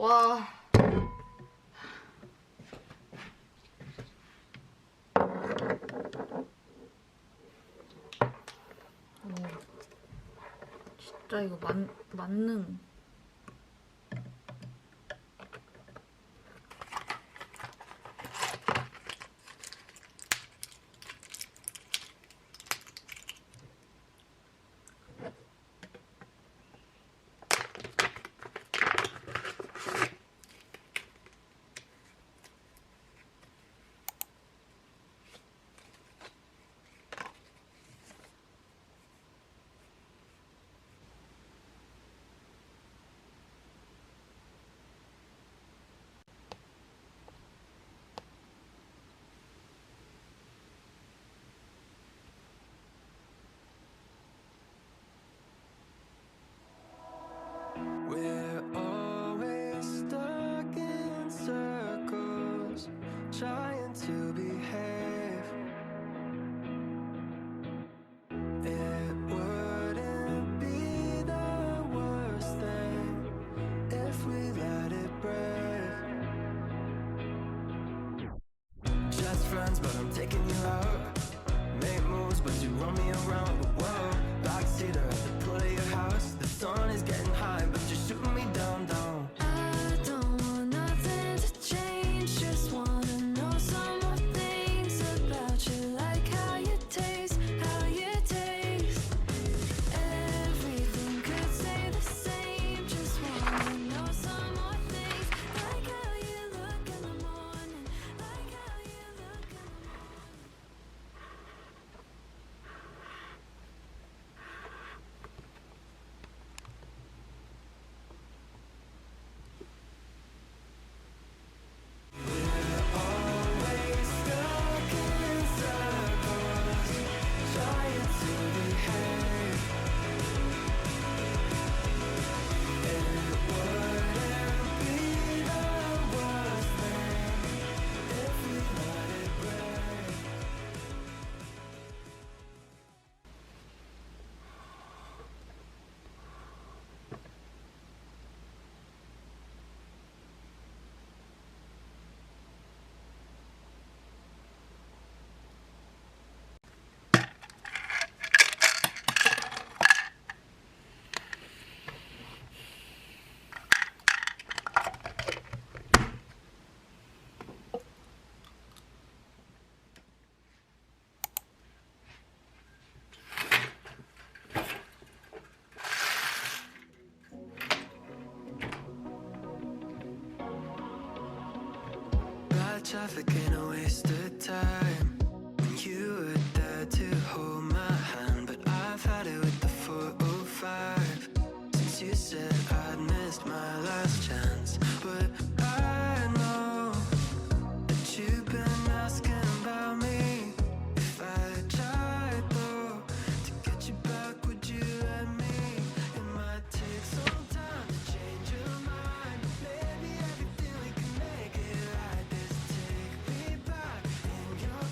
와. 진짜 이거 만능. We're always stuck in circles, trying to behave. It wouldn't be the worst thing if we let it break. Just friends, but I'm taking you out. Make moves, but you run me around the world. Backseater at the pool of your house. The sun is getting high, but you're shooting me down, down. I don't want nothing to change, just wanna know some more things about you, like how you taste, how you taste. Everything could stay the same, just wanna know some more things, like how you look in the morning, like how you look in the morning. Always stuck in circles, trying to behave. It wouldn't be the worst thing if we let it break. Bad traffic ain't a waste of time. When you were there to hold my hand, but I've had it with the 405 since you said I'd missed my last chance. But I know that you've been asking about me. If I tried though to get you back, would you let me? It might take some time to change your mind. Maybe everything we can make it right. This take me back in your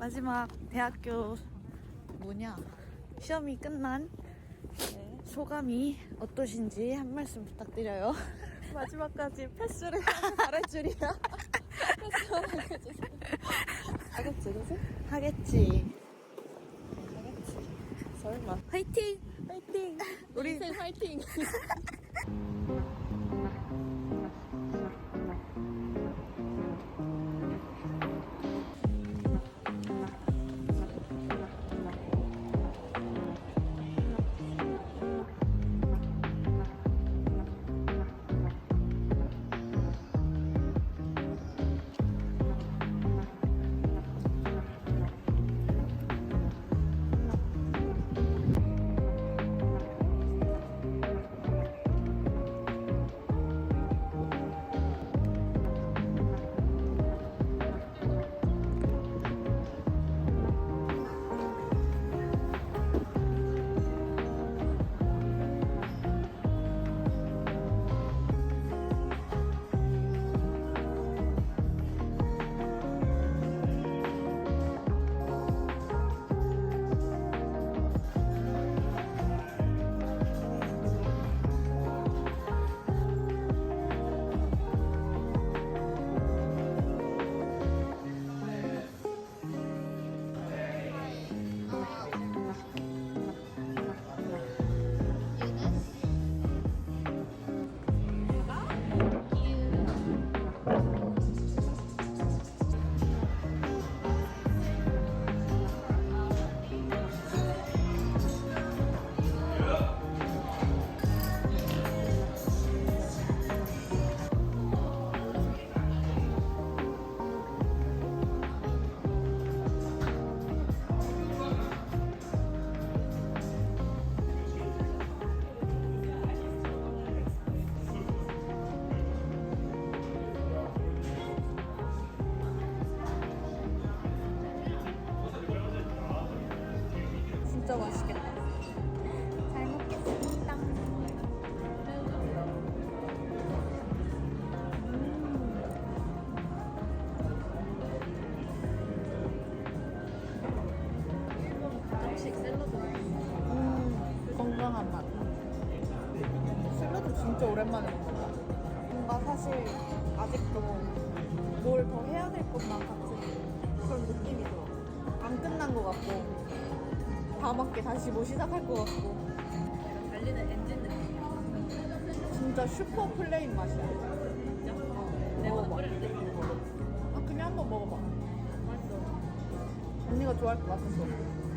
마지막 대학교 시험이 끝난 소감이 어떠신지 한 말씀 부탁드려요. 마지막까지 패스를 잘할 줄이야. 패스만 해주세요. 하겠지, 그지? 하겠지. 설마. 화이팅! 화이팅! 우리 인생 화이팅! 진짜 맛있겠다. 잘 먹겠습니다. 가끔씩 샐러드. 건강한 맛. 샐러드 진짜 오랜만에 먹는다. 뭔가 사실 아직도 뭘 더 해야 될 것만 같은 그런 느낌이 들어. 안 끝난 것 같고 다음 학기 다시 뭐 시작할 것 같고 달리는 엔진 느낌. 진짜 슈퍼 플레인 맛이야. 내가 끓일 때. 그냥 한번 먹어봐. 맛있어. 언니가 좋아할 것 같았어.